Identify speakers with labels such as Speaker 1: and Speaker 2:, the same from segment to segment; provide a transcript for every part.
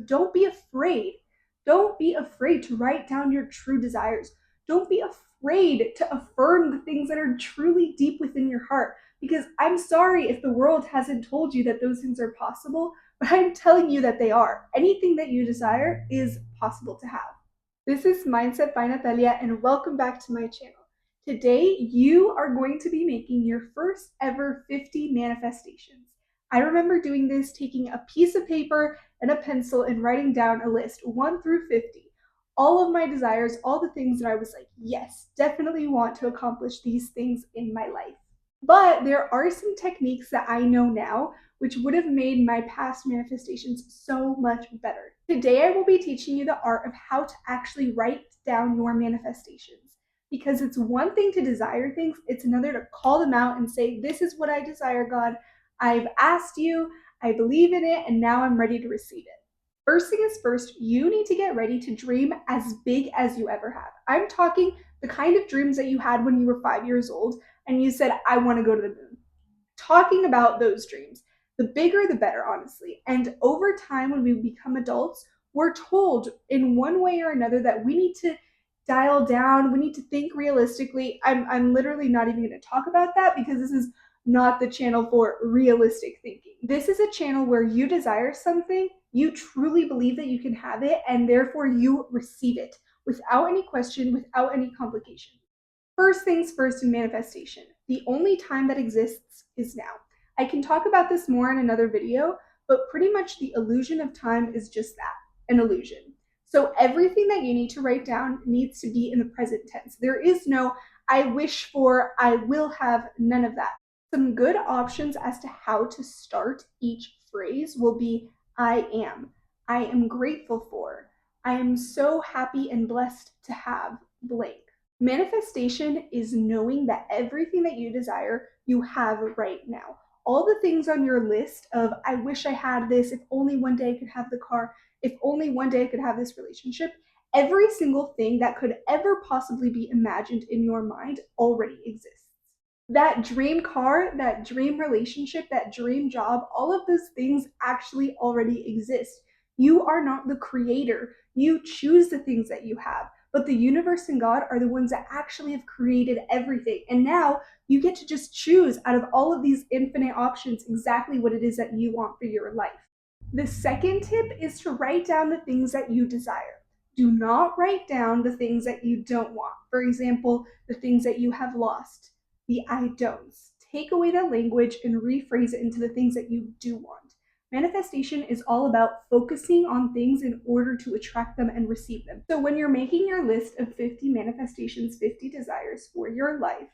Speaker 1: don't be afraid. Don't be afraid to write down your true desires. Don't be afraid to affirm the things that are truly deep within your heart. Because I'm sorry if the world hasn't told you that those things are possible, but I'm telling you that they are. Anything that you desire is possible to have. This is Mindset by Natalia, and welcome back to my channel. Today, you are going to be making your first ever 50 manifestations. I remember doing this, taking a piece of paper and a pencil and writing down a list, 1 through 50. All of my desires, all the things that I was like, yes, definitely want to accomplish these things in my life. But there are some techniques that I know now which would have made my past manifestations so much better. Today, I will be teaching you the art of how to actually write down your manifestations. Because it's one thing to desire things, it's another to call them out and say, this is what I desire, God. I've asked you, I believe in it, and now I'm ready to receive it. First thing is first, you need to get ready to dream as big as you ever have. I'm talking the kind of dreams that you had when you were 5 years old and you said, I want to go to the moon. Talking about those dreams. The bigger, the better, honestly. And over time, when we become adults, we're told in one way or another that we need to dial down, we need to think realistically. I'm literally not even going to talk about that because this is not the channel for realistic thinking. This is a channel where you desire something, you truly believe that you can have it, and therefore you receive it without any question, without any complication. First things first in manifestation. The only time that exists is now. I can talk about this more in another video, but pretty much the illusion of time is just that, an illusion. So everything that you need to write down needs to be in the present tense. There is no I wish for, I will have, none of that. Some good options as to how to start each phrase will be I am grateful for, I am so happy and blessed to have blank. Manifestation is knowing that everything that you desire, you have right now. All the things on your list of, I wish I had this, if only one day I could have the car, if only one day I could have this relationship, every single thing that could ever possibly be imagined in your mind already exists. That dream car, that dream relationship, that dream job, all of those things actually already exist. You are not the creator. You choose the things that you have. But the universe and God are the ones that actually have created everything. And now you get to just choose out of all of these infinite options exactly what it is that you want for your life. The second tip is to write down the things that you desire. Do not write down the things that you don't want. For example, the things that you have lost, the I don'ts. Take away that language and rephrase it into the things that you do want. Manifestation is all about focusing on things in order to attract them and receive them. So when you're making your list of 50 manifestations, 50 desires for your life,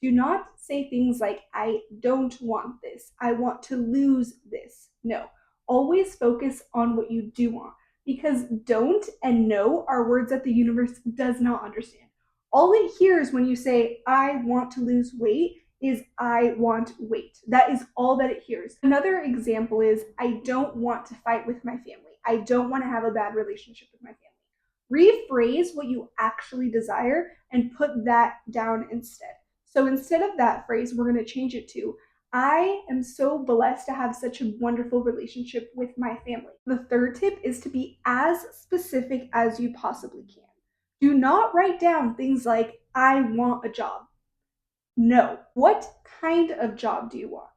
Speaker 1: do not say things like, I don't want this, I want to lose this. No, always focus on what you do want, because don't and no are words that the universe does not understand. All it hears when you say, I want to lose weight, is I want weight. That is all that it hears. Another example is, I don't want to fight with my family. I don't want to have a bad relationship with my family. Rephrase what you actually desire and put that down instead. So instead of that phrase, we're going to change it to, I am so blessed to have such a wonderful relationship with my family. The third tip is to be as specific as you possibly can. Do not write down things like, I want a job. No. What kind of job do you want?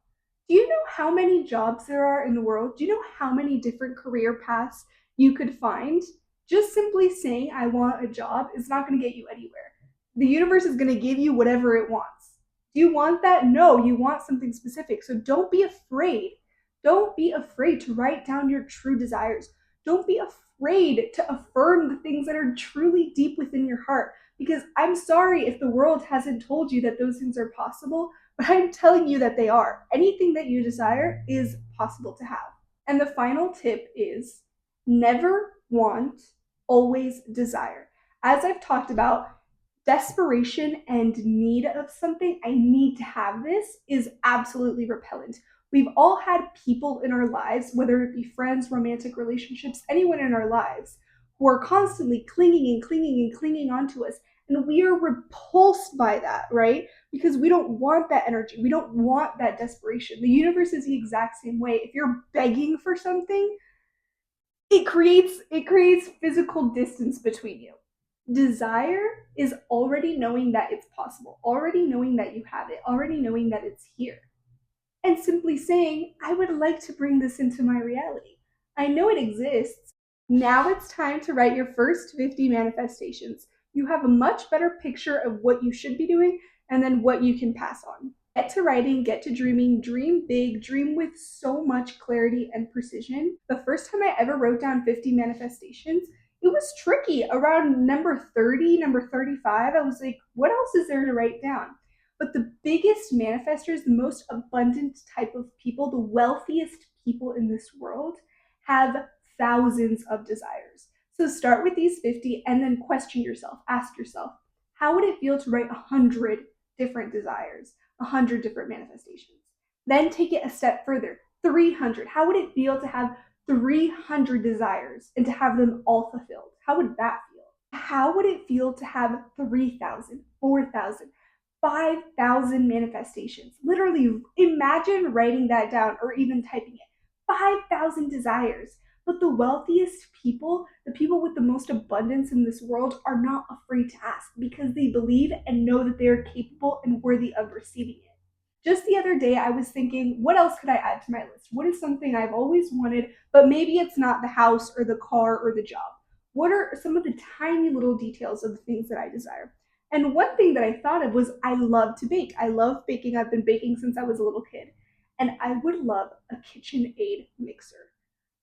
Speaker 1: Do you know how many jobs there are in the world? Do you know how many different career paths you could find? Just simply saying, I want a job is not going to get you anywhere. The universe is going to give you whatever it wants. Do you want that? No, you want something specific. So don't be afraid. Don't be afraid to write down your true desires. Don't be afraid to affirm the things that are truly deep within your heart. Because I'm sorry if the world hasn't told you that those things are possible, but I'm telling you that they are. Anything that you desire is possible to have. And the final tip is never want, always desire. As I've talked about, desperation and need of something, I need to have this, is absolutely repellent. We've all had people in our lives, whether it be friends, romantic relationships, anyone in our lives, who are constantly clinging and clinging and clinging onto us. And we are repulsed by that, right? Because we don't want that energy. We don't want that desperation. The universe is the exact same way. If you're begging for something, it creates physical distance between you. Desire is already knowing that it's possible, already knowing that you have it, already knowing that it's here, and simply saying, I would like to bring this into my reality. I know it exists. Now it's time to write your first 50 manifestations. You have a much better picture of what you should be doing and then what you can pass on. Get to writing, get to dreaming, dream big, dream with so much clarity and precision. The first time I ever wrote down 50 manifestations, it was tricky. Around number 30, number 35, I was like, what else is there to write down? But the biggest manifestors, the most abundant type of people, the wealthiest people in this world have thousands of desires. So start with these 50 and then question yourself, ask yourself, how would it feel to write 100 different desires, 100 different manifestations? Then take it a step further, 300. How would it feel to have 300 desires and to have them all fulfilled? How would that feel? How would it feel to have 3,000, 4,000, 5,000 manifestations? Literally, imagine writing that down or even typing it. 5,000 desires. But the wealthiest people, the people with the most abundance in this world, are not afraid to ask because they believe and know that they are capable and worthy of receiving it. Just the other day, I was thinking, what else could I add to my list? What is something I've always wanted, but maybe it's not the house or the car or the job? What are some of the tiny little details of the things that I desire? And one thing that I thought of was I love to bake. I love baking. I've been baking since I was a little kid. And I would love a KitchenAid mixer.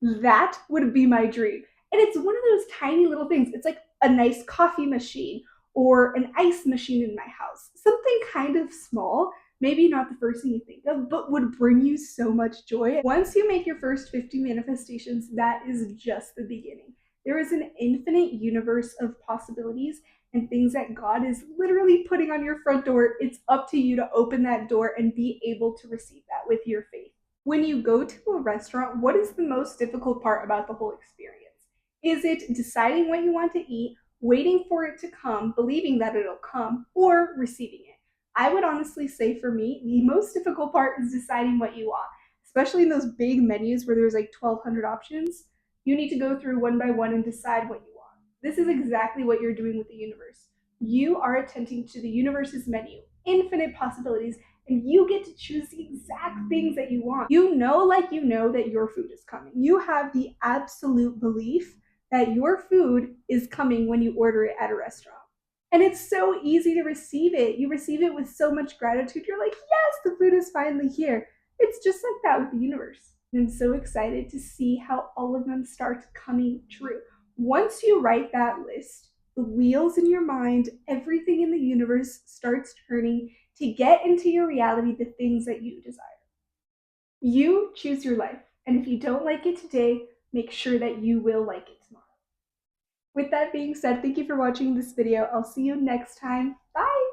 Speaker 1: That would be my dream. And it's one of those tiny little things. It's like a nice coffee machine or an ice machine in my house. Something kind of small, maybe not the first thing you think of, but would bring you so much joy. Once you make your first 50 manifestations, that is just the beginning. There is an infinite universe of possibilities and things that God is literally putting on your front door. It's up to you to open that door and be able to receive that with your faith. When you go to a restaurant, what is the most difficult part about the whole experience? Is it deciding what you want to eat, waiting for it to come, believing that it'll come, or receiving it? I would honestly say for me, the most difficult part is deciding what you want, especially in those big menus where there's like 1,200 options. You need to go through one by one and decide what you want. This is exactly what you're doing with the universe. You are attending to the universe's menu, infinite possibilities, and you get to choose the exact things that you want. You know, like you know that your food is coming. You have the absolute belief that your food is coming when you order it at a restaurant. And it's so easy to receive it. You receive it with so much gratitude. You're like, yes, the food is finally here. It's just like that with the universe. And I'm so excited to see how all of them start coming true. Once you write that list, the wheels in your mind, everything in the universe starts turning to get into your reality the things that you desire. You choose your life. And if you don't like it today, make sure that you will like it tomorrow. With that being said, thank you for watching this video. I'll see you next time. Bye!